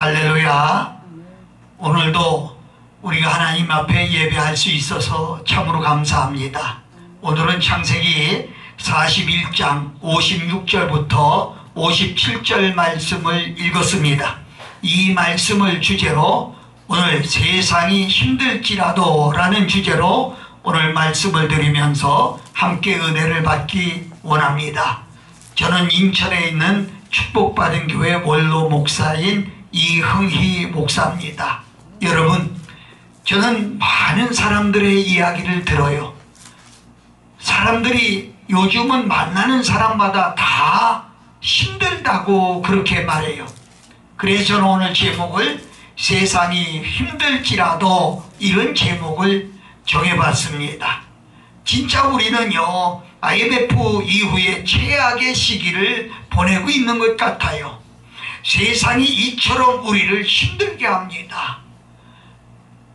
할렐루야. 오늘도 우리가 하나님 앞에 예배할 수 있어서 참으로 감사합니다. 오늘은 창세기 41장 56절부터 57절 말씀을 읽었습니다. 이 말씀을 주제로 오늘 세상이 힘들지라도 라는 주제로 오늘 말씀을 드리면서 함께 은혜를 받기 원합니다. 저는 인천에 있는 축복받은 교회 원로 목사인 이흥희 목사입니다. 여러분, 저는 많은 사람들의 이야기를 들어요. 사람들이 요즘은 만나는 사람마다 다 힘들다고 그렇게 말해요. 그래서 저는 오늘 제목을 세상이 힘들지라도 이런 제목을 정해봤습니다. 진짜 우리는요, IMF 이후에 최악의 시기를 보내고 있는 것 같아요. 세상이 이처럼 우리를 힘들게 합니다.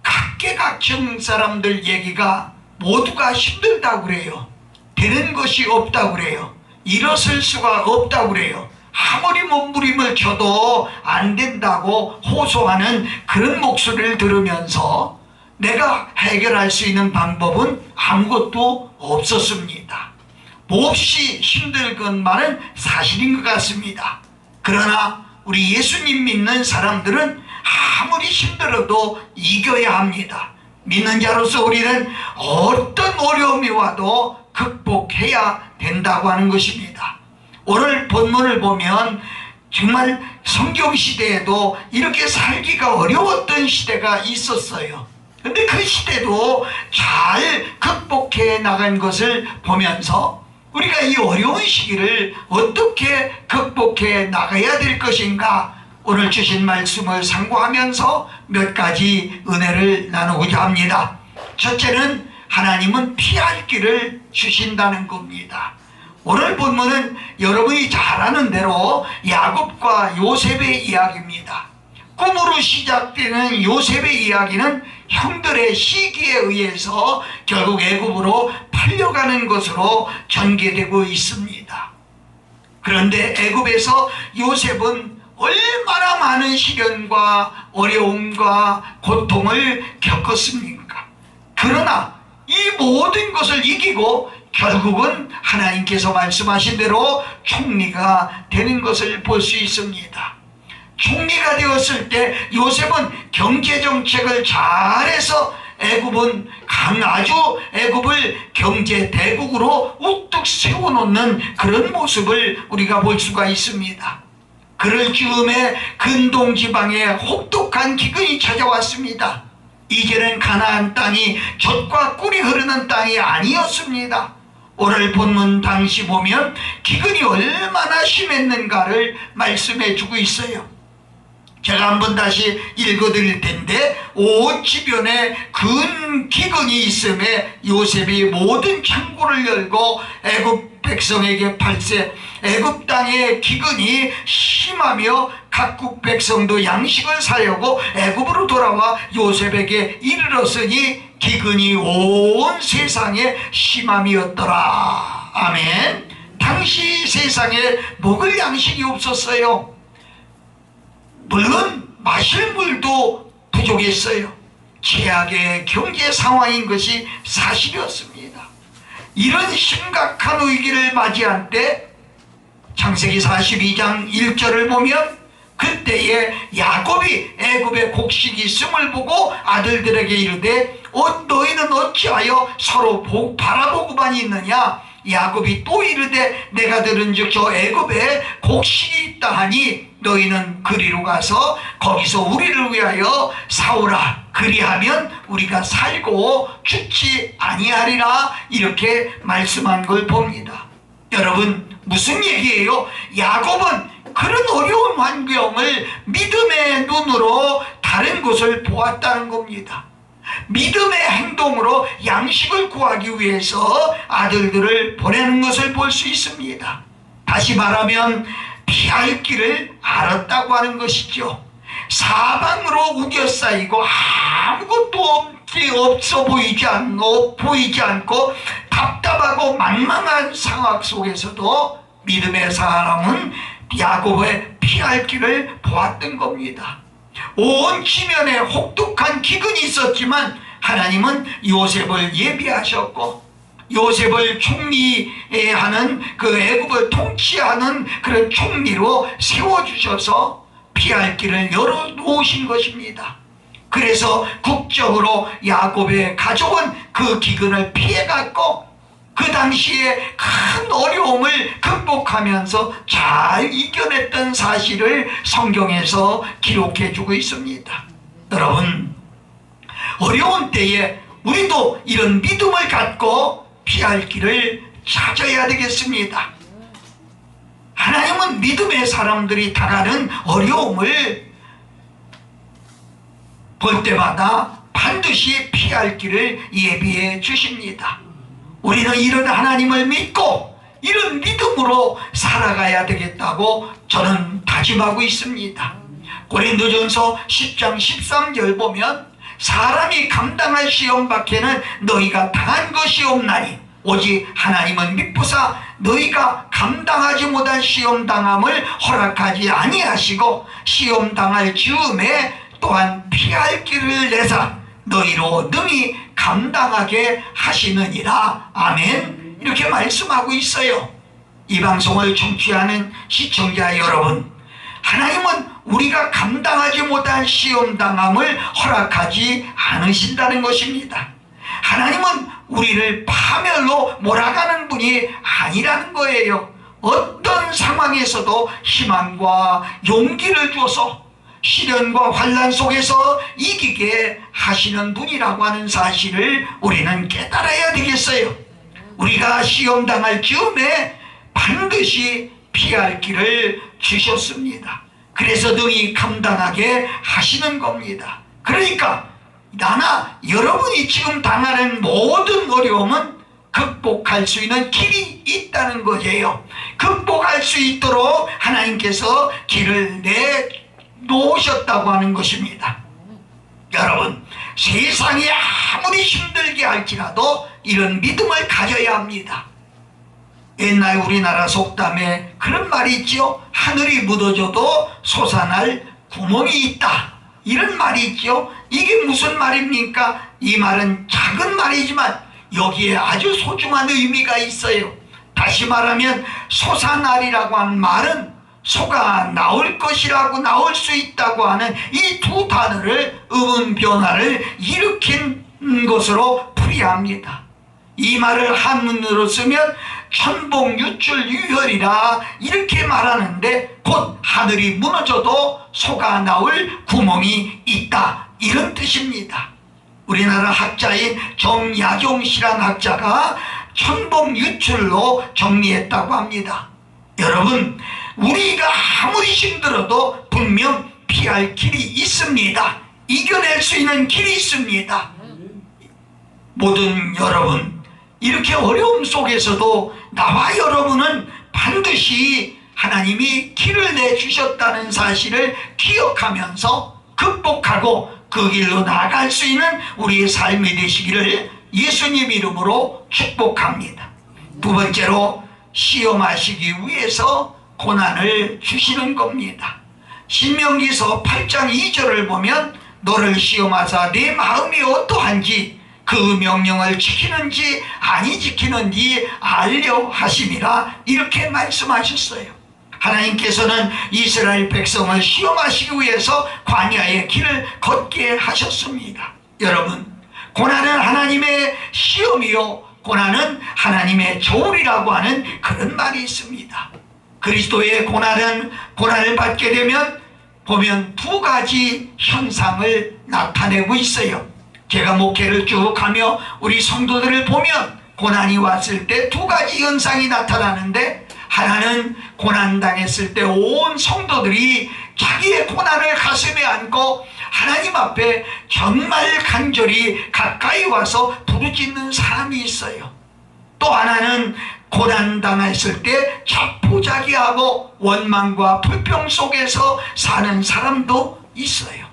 각계각층 사람들 얘기가 모두가 힘들다고 그래요. 되는 것이 없다고 그래요. 일어설 수가 없다고 그래요. 아무리 몸부림을 쳐도 안 된다고 호소하는 그런 목소리를 들으면서 내가 해결할 수 있는 방법은 아무것도 없었습니다. 몹시 힘들 것만은 사실인 것 같습니다. 그러나 우리 예수님 믿는 사람들은 아무리 힘들어도 이겨야 합니다. 믿는 자로서 우리는 어떤 어려움이 와도 극복해야 된다고 하는 것입니다. 오늘 본문을 보면 정말 성경시대에도 이렇게 살기가 어려웠던 시대가 있었어요. 근데 그 시대도 잘 극복해 나간 것을 보면서 우리가 이 어려운 시기를 어떻게 극복해 나가야 될 것인가, 오늘 주신 말씀을 상고하면서 몇 가지 은혜를 나누고자 합니다. 첫째는 하나님은 피할 길을 주신다는 겁니다. 오늘 본문은 여러분이 잘 아는 대로 야곱과 요셉의 이야기입니다. 꿈으로 시작되는 요셉의 이야기는 형들의 시기에 의해서 결국 애굽으로 팔려가는 것으로 전개되고 있습니다. 그런데 애굽에서 요셉은 얼마나 많은 시련과 어려움과 고통을 겪었습니까? 그러나 이 모든 것을 이기고 결국은 하나님께서 말씀하신 대로 총리가 되는 것을 볼 수 있습니다. 총리가 되었을 때 요셉은 경제정책을 잘해서 아주 애굽을 경제 대국으로 우뚝 세워놓는 그런 모습을 우리가 볼 수가 있습니다. 그럴 즈음에 근동지방에 혹독한 기근이 찾아왔습니다. 이제는 가나안 땅이 젖과 꿀이 흐르는 땅이 아니었습니다. 오늘 본문 당시 보면 기근이 얼마나 심했는가를 말씀해 주고 있어요. 제가 한번 다시 읽어드릴 텐데, 온 주변에 큰 기근이 있음에 요셉이 모든 창고를 열고 애굽 백성에게 팔세, 애굽 땅의 기근이 심하며 각국 백성도 양식을 사려고 애굽으로 돌아와 요셉에게 이르렀으니 기근이 온 세상에 심함이었더라. 아멘. 당시 세상에 먹을 양식이 없었어요. 물론 마실 물도 부족했어요. 최악의 경제 상황인 것이 사실이었습니다. 이런 심각한 위기를 맞이한 때 창세기 42장 1절을 보면 그때에 야곱이 애굽의 곡식이 있음을 보고 아들들에게 이르되 너희는 어찌하여 서로 바라보고만 있느냐? 야곱이 또 이르되 내가 들은즉 저 애굽에 곡식이 있다 하니 너희는 그리로 가서 거기서 우리를 위하여 사오라. 그리하면 우리가 살고 죽지 아니하리라. 이렇게 말씀한 걸 봅니다. 여러분, 무슨 얘기예요? 야곱은 그런 어려운 환경을 믿음의 눈으로 다른 것을 보았다는 겁니다. 믿음의 행동으로 양식을 구하기 위해서 아들들을 보내는 것을 볼 수 있습니다. 다시 말하면 피할 길을 알았다고 하는 것이죠. 사방으로 우겨싸이고 아무것도 없어 보이지 않고 답답하고 망망한 상황 속에서도 믿음의 사람은 야곱의 피할 길을 보았던 겁니다. 온 지면에 혹독한 기근이 있었지만 하나님은 요셉을 예비하셨고 요셉을 총리하는 그 애굽을 통치하는 그런 총리로 세워주셔서 피할 길을 열어놓으신 것입니다. 그래서 국적으로 야곱의 가족은 그 기근을 피해갔고 그 당시에 큰 어려움을 극복하면서 잘 이겨냈던 사실을 성경에서 기록해주고 있습니다. 여러분, 어려운 때에 우리도 이런 믿음을 갖고 피할 길을 찾아야 되겠습니다. 하나님은 믿음의 사람들이 당하는 어려움을 볼 때마다 반드시 피할 길을 예비해 주십니다. 우리는 이런 하나님을 믿고 이런 믿음으로 살아가야 되겠다고 저는 다짐하고 있습니다. 고린도전서 10장 13절 보면 사람이 감당할 시험 밖에는 너희가 당한 것이 없나니 오직 하나님은 미쁘사 너희가 감당하지 못한 시험 당함을 허락하지 아니하시고 시험 당할 즈음에 또한 피할 길을 내사 너희로 능히 감당하게 하시느니라. 아멘. 이렇게 말씀하고 있어요. 이 방송을 청취하는 시청자 여러분, 하나님은 우리가 감당하지 못한 시험당함을 허락하지 않으신다는 것입니다. 하나님은 우리를 파멸로 몰아가는 분이 아니라는 거예요. 어떤 상황에서도 희망과 용기를 주어서 시련과 환난 속에서 이기게 하시는 분이라고 하는 사실을 우리는 깨달아야 되겠어요. 우리가 시험당할 즈음에 반드시 피할 길을 주셨습니다. 그래서 능히 감당하게 하시는 겁니다. 그러니까 나나 여러분이 지금 당하는 모든 어려움은 극복할 수 있는 길이 있다는 거예요. 극복할 수 있도록 하나님께서 길을 내놓으셨다고 하는 것입니다. 여러분, 세상이 아무리 힘들게 할지라도 이런 믿음을 가져야 합니다. 옛날 우리나라 속담에 그런 말이 있죠. 하늘이 묻어져도 솟아날 구멍이 있다, 이런 말이 있죠. 이게 무슨 말입니까? 이 말은 작은 말이지만 여기에 아주 소중한 의미가 있어요. 다시 말하면 솟아날이라고 하는 말은 소가 나올 것이라고, 나올 수 있다고 하는 이 두 단어를 의문 변화를 일으킨 것으로 풀이합니다. 이 말을 한문으로 쓰면 천봉유출유혈이라 이렇게 말하는데, 곧 하늘이 무너져도 소가 나올 구멍이 있다, 이런 뜻입니다. 우리나라 학자인 정야종씨란 학자가 천봉유출로 정리했다고 합니다. 여러분, 우리가 아무리 힘들어도 분명 피할 길이 있습니다. 이겨낼 수 있는 길이 있습니다. 모든 여러분, 이렇게 어려움 속에서도 나와 여러분은 반드시 하나님이 길을 내주셨다는 사실을 기억하면서 극복하고 그 길로 나아갈 수 있는 우리의 삶이 되시기를 예수님 이름으로 축복합니다. 두 번째로, 시험하시기 위해서 고난을 주시는 겁니다. 신명기서 8장 2절을 보면 너를 시험하사 내 마음이 어떠한지 그 명령을 지키는지 아니 지키는지 알려 하심이라, 이렇게 말씀하셨어요. 하나님께서는 이스라엘 백성을 시험하시기 위해서 광야의 길을 걷게 하셨습니다. 여러분, 고난은 하나님의 시험이요 고난은 하나님의 저울이라고 하는 그런 말이 있습니다. 그리스도의 고난을 받게 되면 보면 두 가지 현상을 나타내고 있어요. 제가 목회를 쭉 하며 우리 성도들을 보면 고난이 왔을 때 두 가지 현상이 나타나는데, 하나는 고난당했을 때 온 성도들이 자기의 고난을 가슴에 안고 하나님 앞에 정말 간절히 가까이 와서 부르짖는 사람이 있어요. 또 하나는 고난당했을 때 자포자기하고 원망과 불평 속에서 사는 사람도 있어요.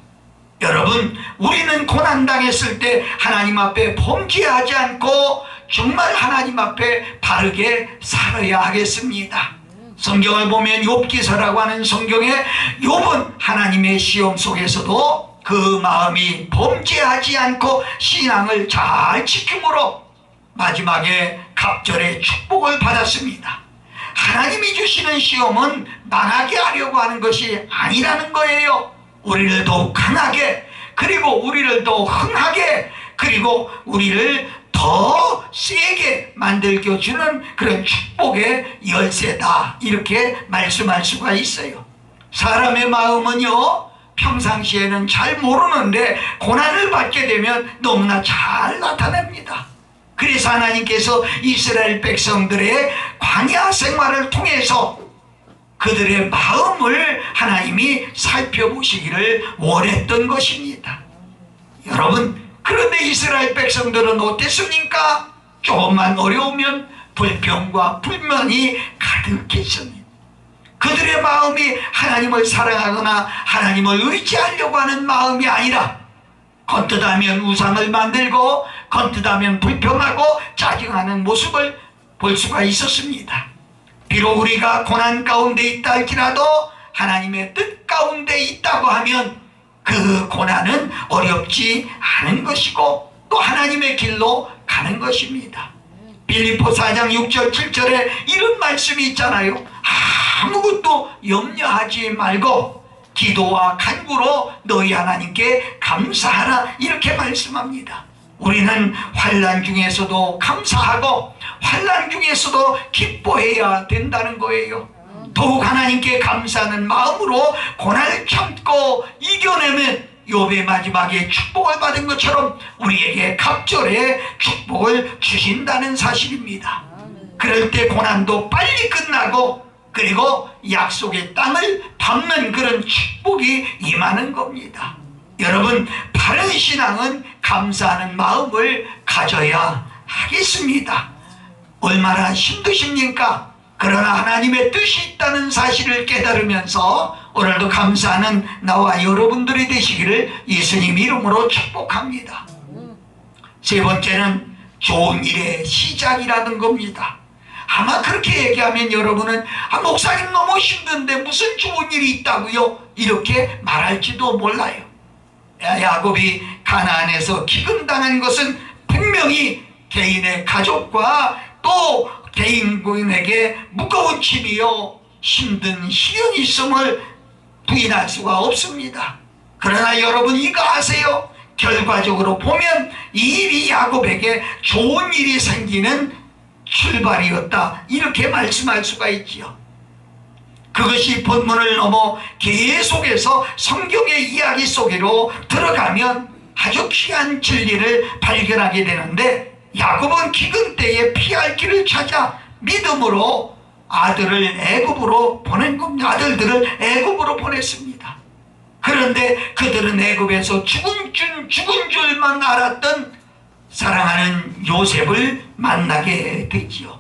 여러분, 우리는 고난당했을 때 하나님 앞에 범죄하지 않고 정말 하나님 앞에 바르게 살아야 하겠습니다. 성경을 보면 욥기서라고 하는 성경에 욥은 하나님의 시험 속에서도 그 마음이 범죄하지 않고 신앙을 잘 지킴으로 마지막에 갑절의 축복을 받았습니다. 하나님이 주시는 시험은 망하게 하려고 하는 것이 아니라는 거예요. 우리를 더욱 강하게, 그리고 우리를 더 흥하게, 그리고 우리를 더 세게 만들게 주는 그런 축복의 열쇠다, 이렇게 말씀할 수가 있어요. 사람의 마음은요, 평상시에는 잘 모르는데 고난을 받게 되면 너무나 잘 나타납니다. 그래서 하나님께서 이스라엘 백성들의 광야 생활을 통해서 그들의 마음을 하나님이 살펴보시기를 원했던 것입니다. 여러분, 그런데 이스라엘 백성들은 어땠습니까? 조금만 어려우면 불평과 불만이 가득했습니다. 그들의 마음이 하나님을 사랑하거나 하나님을 의지하려고 하는 마음이 아니라 건뜻하면 우상을 만들고 건뜻하면 불평하고 짜증하는 모습을 볼 수가 있었습니다. 비록 우리가 고난 가운데 있다 할지라도 하나님의 뜻 가운데 있다고 하면 그 고난은 어렵지 않은 것이고 또 하나님의 길로 가는 것입니다. 빌립보 4장 6절 7절에 이런 말씀이 있잖아요. 아무것도 염려하지 말고 기도와 간구로 너희 하나님께 감사하라, 이렇게 말씀합니다. 우리는 환난 중에서도 감사하고 환난 중에서도 기뻐해야 된다는 거예요. 더욱 하나님께 감사하는 마음으로 고난을 참고 이겨내면 욥의 마지막에 축복을 받은 것처럼 우리에게 갑절의 축복을 주신다는 사실입니다. 그럴 때 고난도 빨리 끝나고 그리고 약속의 땅을 밟는 그런 축복이 임하는 겁니다. 여러분, 바른 신앙은 감사하는 마음을 가져야 하겠습니다. 얼마나 힘드십니까? 그러나 하나님의 뜻이 있다는 사실을 깨달으면서 오늘도 감사하는 나와 여러분들이 되시기를 예수님 이름으로 축복합니다. 세 번째는 좋은 일의 시작이라는 겁니다. 아마 그렇게 얘기하면 여러분은 목사님 너무 힘든데 무슨 좋은 일이 있다고요? 이렇게 말할지도 몰라요. 야곱이 가나안에서 기근당한 것은 분명히 개인의 가족과 또 개인에게 무거운 짐이요 힘든 시련이 있음을 부인할 수가 없습니다. 그러나 여러분 이거 아세요? 결과적으로 보면 이 일이 야곱에게 좋은 일이 생기는 출발이었다, 이렇게 말씀할 수가 있지요. 그것이 본문을 넘어 계속해서 성경의 이야기 속으로 들어가면 아주 귀한 진리를 발견하게 되는데, 야곱은 기근 때에 피할 길을 찾아 믿음으로 아들을 애굽으로 보낸 겁니다. 아들들을 애굽으로 보냈습니다. 그런데 그들은 애굽에서 죽은 줄만 알았던 사랑하는 요셉을 만나게 되지요.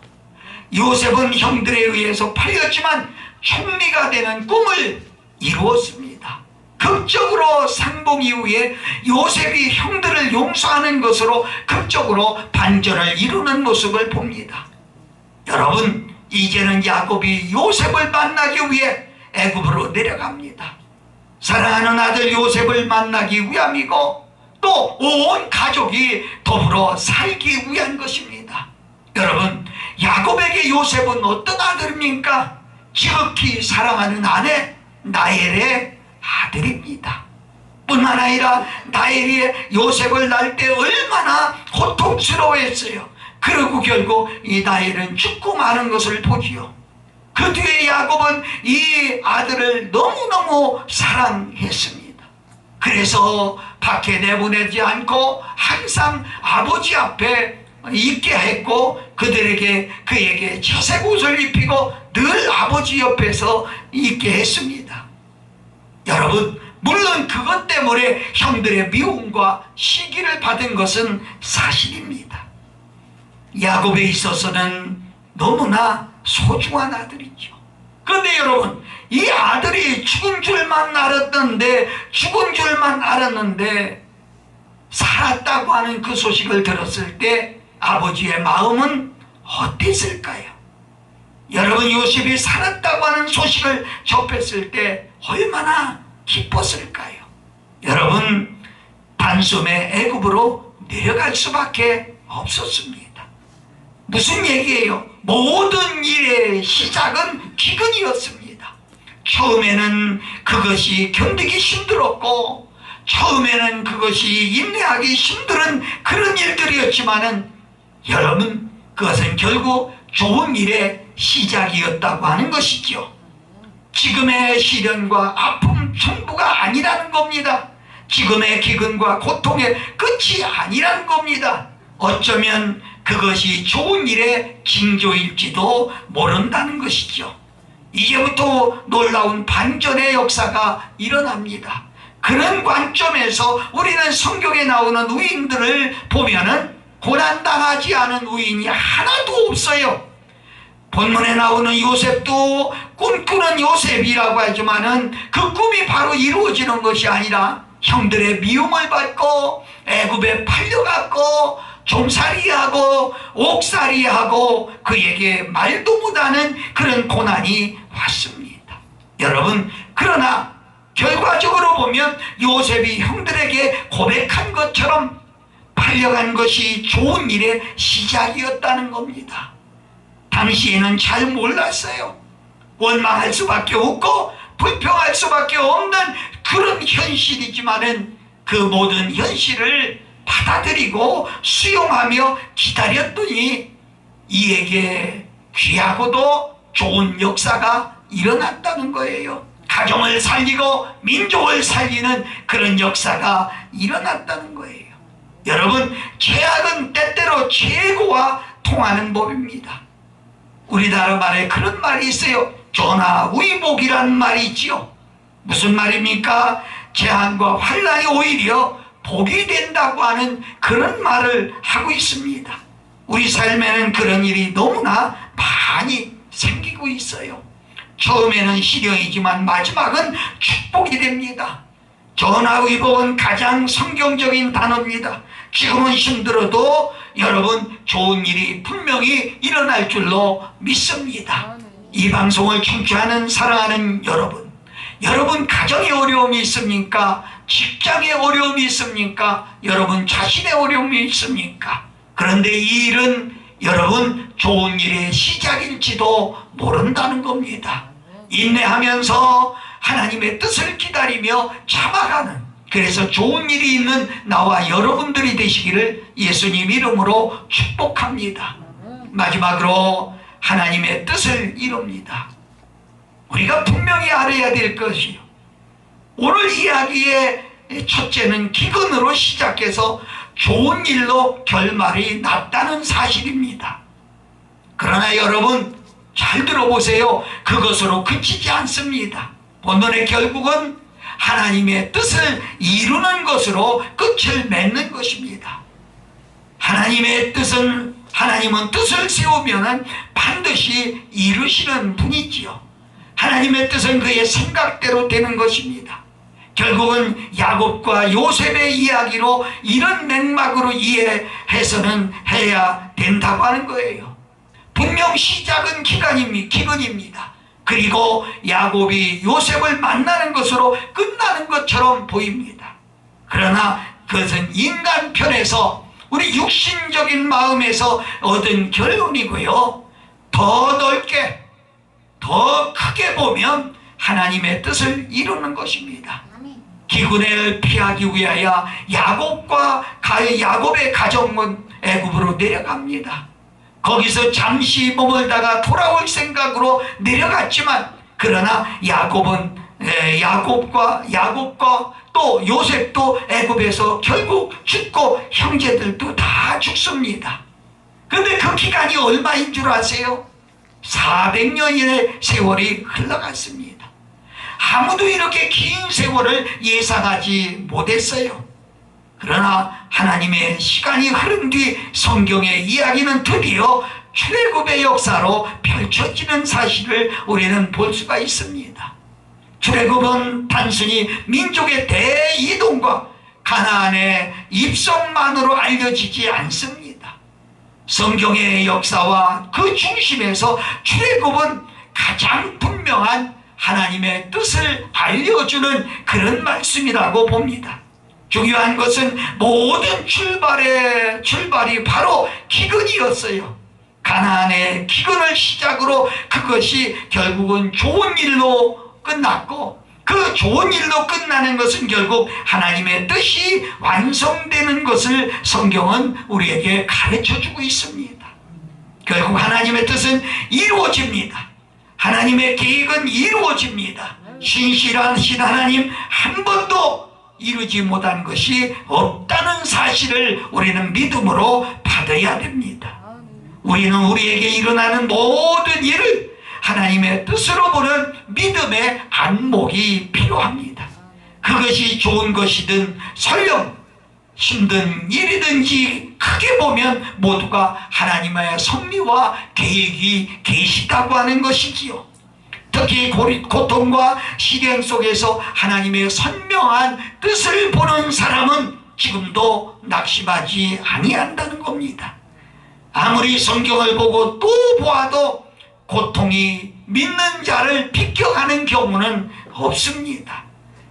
요셉은 형들에 의해서 팔렸지만 총리가 되는 꿈을 이루었습니다. 극적으로 상봉 이후에 요셉이 형들을 용서하는 것으로 극적으로 반전을 이루는 모습을 봅니다. 여러분, 이제는 야곱이 요셉을 만나기 위해 애굽으로 내려갑니다. 사랑하는 아들 요셉을 만나기 위함이고 또 온 가족이 더불어 살기 위한 것입니다. 여러분, 야곱에게 요셉은 어떤 아들입니까? 지극히 사랑하는 아내 라헬의 아들입니다. 뿐만 아니라 라헬이 요셉을 낳을 때 얼마나 고통스러워했어요. 그리고 결국 이 라헬은 죽고 마는 것을 보지요. 그 뒤에 야곱은 이 아들을 너무너무 사랑했습니다. 그래서 밖에 내보내지 않고 항상 아버지 앞에 있게 했고 그에게 채색 옷을 입히고 늘 아버지 옆에서 있게 했습니다. 여러분, 물론 그것 때문에 형들의 미움과 시기를 받은 것은 사실입니다. 야곱에 있어서는 너무나 소중한 아들이죠. 그런데 여러분, 이 아들이 죽은 줄만 알았는데 살았다고 하는 그 소식을 들었을 때 아버지의 마음은 어땠을까요? 여러분, 요셉이 살았다고 하는 소식을 접했을 때 얼마나 기뻤을까요? 여러분, 단숨에 애굽으로 내려갈 수밖에 없었습니다. 무슨 얘기예요? 모든 일의 시작은 기근이었습니다. 처음에는 그것이 견디기 힘들었고, 처음에는 그것이 인내하기 힘든 그런 일들이었지만은, 여러분, 그것은 결국 좋은 일의 시작이었다고 하는 것이죠. 지금의 시련과 아픔 전부가 아니라는 겁니다. 지금의 기근과 고통의 끝이 아니라는 겁니다. 어쩌면 그것이 좋은 일의 징조일지도 모른다는 것이죠. 이제부터 놀라운 반전의 역사가 일어납니다. 그런 관점에서 우리는 성경에 나오는 의인들을 보면은 고난당하지 않은 의인이 하나도 없어요. 본문에 나오는 요셉도 꿈꾸는 요셉이라고 하지만은 그 꿈이 바로 이루어지는 것이 아니라 형들의 미움을 받고 애굽에 팔려갔고 종살이하고 옥살이하고 그에게 말도 못하는 그런 고난이 왔습니다. 여러분, 그러나 결과적으로 보면 요셉이 형들에게 고백한 것처럼 팔려간 것이 좋은 일의 시작이었다는 겁니다. 당시에는 잘 몰랐어요. 원망할 수밖에 없고 불평할 수밖에 없는 그런 현실이지만은 그 모든 현실을 받아들이고 수용하며 기다렸더니 이에게 귀하고도 좋은 역사가 일어났다는 거예요. 가정을 살리고 민족을 살리는 그런 역사가 일어났다는 거예요. 여러분, 죄악은 때때로 최고와 통하는 법입니다. 우리나라 말에 그런 말이 있어요. 조나위복이라는 말이 있지요. 무슨 말입니까? 재앙과 환난이 오히려 복이 된다고 하는 그런 말을 하고 있습니다. 우리 삶에는 그런 일이 너무나 많이 생기고 있어요. 처음에는 시련이지만 마지막은 축복이 됩니다. 전화위복은 가장 성경적인 단어입니다. 지금은 힘들어도 여러분, 좋은 일이 분명히 일어날 줄로 믿습니다. 이 방송을 청취하는 사랑하는 여러분, 여러분 가정에 어려움이 있습니까? 직장에 어려움이 있습니까? 여러분 자신의 어려움이 있습니까? 그런데 이 일은 여러분 좋은 일의 시작일지도 모른다는 겁니다. 인내하면서 하나님의 뜻을 기다리며 참아가는, 그래서 좋은 일이 있는 나와 여러분들이 되시기를 예수님 이름으로 축복합니다. 마지막으로 하나님의 뜻을 이룹니다. 우리가 분명히 알아야 될 것이요, 오늘 이야기의 첫째는 기근으로 시작해서 좋은 일로 결말이 났다는 사실입니다. 그러나 여러분 잘 들어보세요. 그것으로 그치지 않습니다. 본문의 결국은 하나님의 뜻을 이루는 것으로 끝을 맺는 것입니다. 하나님은 뜻을 세우면 반드시 이루시는 분이지요. 하나님의 뜻은 그의 생각대로 되는 것입니다. 결국은 야곱과 요셉의 이야기로 이런 맥락으로 이해해서는 해야 된다고 하는 거예요. 분명 시작은 기근입니다. 그리고 야곱이 요셉을 만나는 것으로 끝나는 것처럼 보입니다. 그러나 그것은 인간 편에서 우리 육신적인 마음에서 얻은 결론이고요, 더 넓게 더 크게 보면 하나님의 뜻을 이루는 것입니다. 기근을 피하기 위하여 야곱의 가정은 애굽으로 내려갑니다. 거기서 잠시 머물다가 돌아올 생각으로 내려갔지만, 그러나 야곱과 또 요셉도 애굽에서 결국 죽고 형제들도 다 죽습니다. 그런데 그 기간이 얼마인 줄 아세요? 400년의 세월이 흘러갔습니다. 아무도 이렇게 긴 세월을 예상하지 못했어요. 그러나 하나님의 시간이 흐른 뒤 성경의 이야기는 드디어 출애굽의 역사로 펼쳐지는 사실을 우리는 볼 수가 있습니다. 출애굽은 단순히 민족의 대이동과 가나안의 입성만으로 알려지지 않습니다. 성경의 역사와 그 중심에서 출애굽은 가장 분명한 하나님의 뜻을 알려주는 그런 말씀이라고 봅니다. 중요한 것은 모든 출발이 바로 기근이었어요. 가나안의 기근을 시작으로 그것이 결국은 좋은 일로 끝났고, 그 좋은 일로 끝나는 것은 결국 하나님의 뜻이 완성되는 것을 성경은 우리에게 가르쳐주고 있습니다. 결국 하나님의 뜻은 이루어집니다. 하나님의 계획은 이루어집니다. 신실하신 하나님 한 번도 이루지 못한 것이 없다는 사실을 우리는 믿음으로 받아야 됩니다. 우리는 우리에게 일어나는 모든 일을 하나님의 뜻으로 보는 믿음의 안목이 필요합니다. 그것이 좋은 것이든 설령 힘든 일이든지 크게 보면 모두가 하나님의 섭리와 계획이 계시다고 하는 것이지요. 특히 고통과 시련 속에서 하나님의 선명한 뜻을 보는 사람은 지금도 낙심하지 아니한다는 겁니다. 아무리 성경을 보고 또 보아도 고통이 믿는 자를 비껴가는 경우는 없습니다.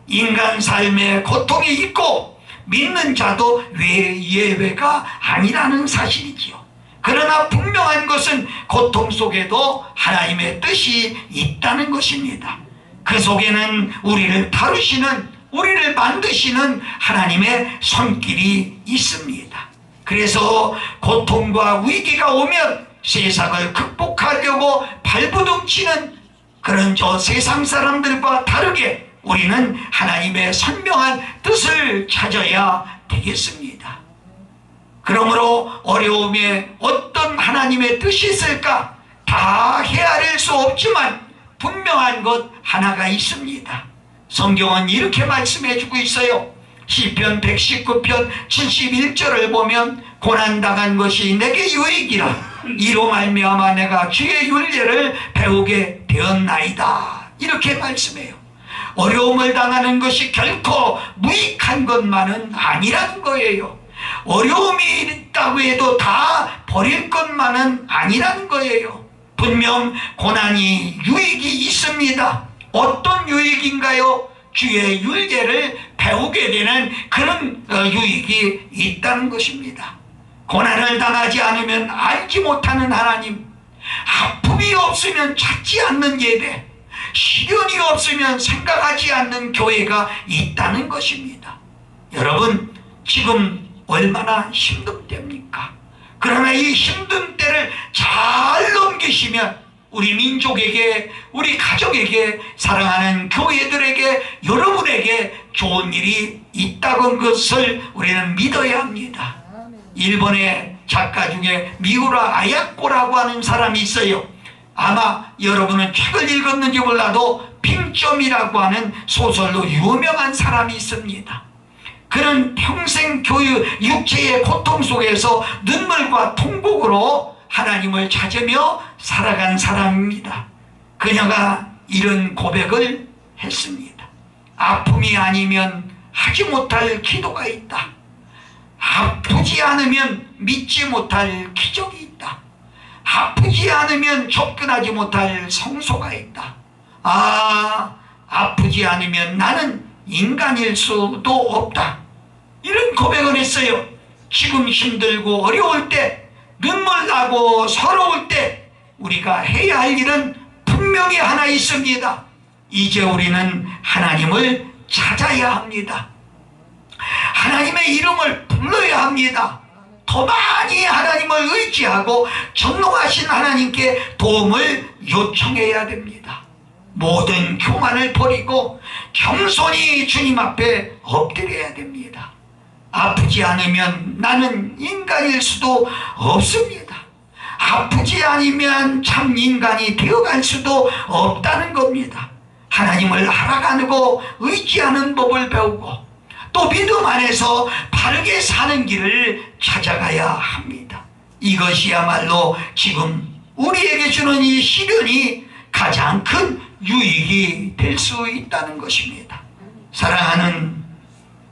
인간 삶에 고통이 있고 믿는 자도 예외가 아니라는 사실이지요. 그러나 분명한 것은 고통 속에도 하나님의 뜻이 있다는 것입니다. 그 속에는 우리를 다루시는, 우리를 만드시는 하나님의 손길이 있습니다. 그래서 고통과 위기가 오면 세상을 극복하려고 발부둥치는 그런 저 세상 사람들과 다르게 우리는 하나님의 선명한 뜻을 찾아야 되겠습니다. 그러므로 어려움에 어떤 하나님의 뜻이 있을까 다 헤아릴 수 없지만 분명한 것 하나가 있습니다. 성경은 이렇게 말씀해주고 있어요. 시편 119편 71절을 보면 고난당한 것이 내게 유익이라 이로 말미암아 내가 주의 윤례를 배우게 되었나이다. 이렇게 말씀해요. 어려움을 당하는 것이 결코 무익한 것만은 아니라는 거예요. 어려움이 있다고 해도 다 버릴 것만은 아니라는 거예요. 분명 고난이 유익이 있습니다. 어떤 유익인가요? 주의 윤례를 배우게 되는 그런 유익이 있다는 것입니다. 고난을 당하지 않으면 알지 못하는 하나님, 아픔이 없으면 찾지 않는 예배, 시련이 없으면 생각하지 않는 교회가 있다는 것입니다. 여러분, 지금 얼마나 힘든 때입니까? 그러나 이 힘든 때를 잘 넘기시면 우리 민족에게, 우리 가족에게, 사랑하는 교회들에게, 여러분에게 좋은 일이 있다는 것을 우리는 믿어야 합니다. 일본의 작가 중에 미우라 아야코라고 하는 사람이 있어요. 아마 여러분은 책을 읽었는지 몰라도 빙점이라고 하는 소설로 유명한 사람이 있습니다. 그는 평생 육체의 고통 속에서 눈물과 통곡으로 하나님을 찾으며 살아간 사람입니다. 그녀가 이런 고백을 했습니다. 아픔이 아니면 하지 못할 기도가 있다. 아프지 않으면 믿지 못할 기적이 있다. 아프지 않으면 접근하지 못할 성소가 있다. 아프지 않으면 나는 인간일 수도 없다. 이런 고백을 했어요. 지금 힘들고 어려울 때, 눈물 나고 서러울 때 우리가 해야 할 일은 분명히 하나 있습니다. 이제 우리는 하나님을 찾아야 합니다. 하나님의 이름을 불러야 합니다. 더 많이 하나님을 의지하고 전능하신 하나님께 도움을 요청해야 됩니다. 모든 교만을 버리고 겸손히 주님 앞에 엎드려야 됩니다. 아프지 않으면 나는 인간일 수도 없습니다. 아프지 않으면 참 인간이 되어갈 수도 없다는 겁니다. 하나님을 알아가고 의지하는 법을 배우고 또 믿음 안에서 바르게 사는 길을 찾아가야 합니다. 이것이야말로 지금 우리에게 주는 이 시련이 가장 큰 유익이 될 수 있다는 것입니다. 사랑하는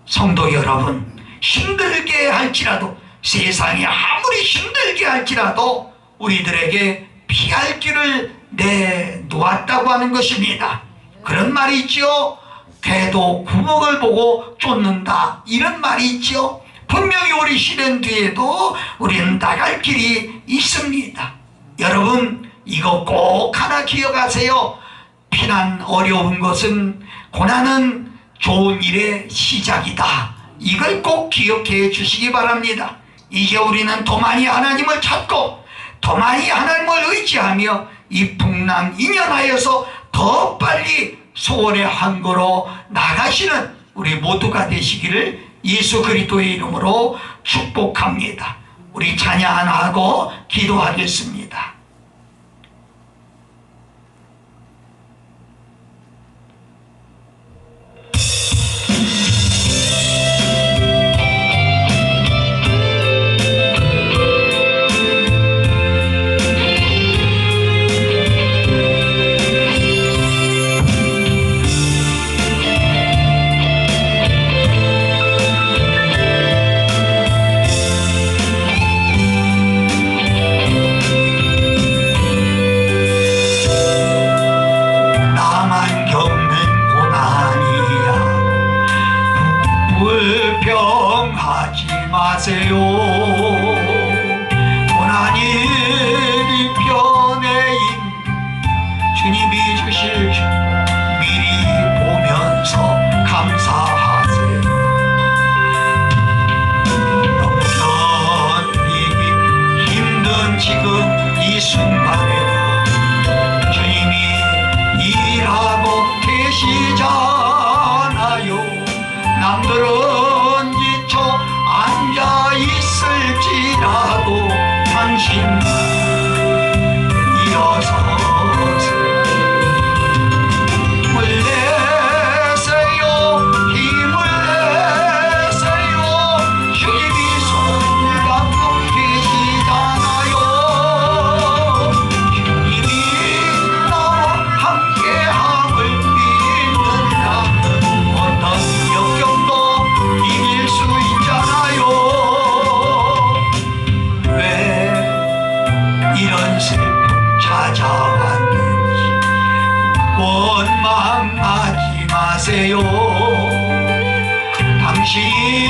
성도 여러분, 힘들게 할지라도 세상이 아무리 힘들게 할지라도 우리들에게 피할 길을 내놓았다고 하는 것입니다. 그런 말이 있죠. 개도 구멍을 보고 쫓는다, 이런 말이 있죠. 분명히 우리 시련 뒤에도 우리는 나갈 길이 있습니다. 여러분, 이거 꼭 하나 기억하세요. 피난, 어려운 것은, 고난은 좋은 일의 시작이다. 이걸 꼭 기억해 주시기 바랍니다. 이제 우리는 더 많이 하나님을 찾고 더 많이 하나님을 의지하며 이 풍랑 인연하여서 더 빨리 소원의 항구로 나가시는 우리 모두가 되시기를 예수 그리스도의 이름으로 축복합니다. 우리 찬양 하나 하고 기도하겠습니다. 불평하지 마세요. 고난이 네 편에 있는 주님이 주실 줄 미리 보면서 감사하세요. 너무 견디기 힘든 지금 이 순간에도 주님이 일하고 계시잖아요. 남들은 지쳐 앉아 있을지라도 당신만 일어서세요. 힘을 내세요. 힘을 내세요. 주님이 손잡고 계시잖아요. 주님이 나와 함께함을 믿는다면 어떤 역경도 이길 수 있잖아요. 왜 이런 슬픔 찾아왔는지 원망하지 마세요. 당신이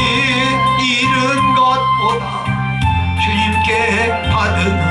잃은 것보다 주님께 받은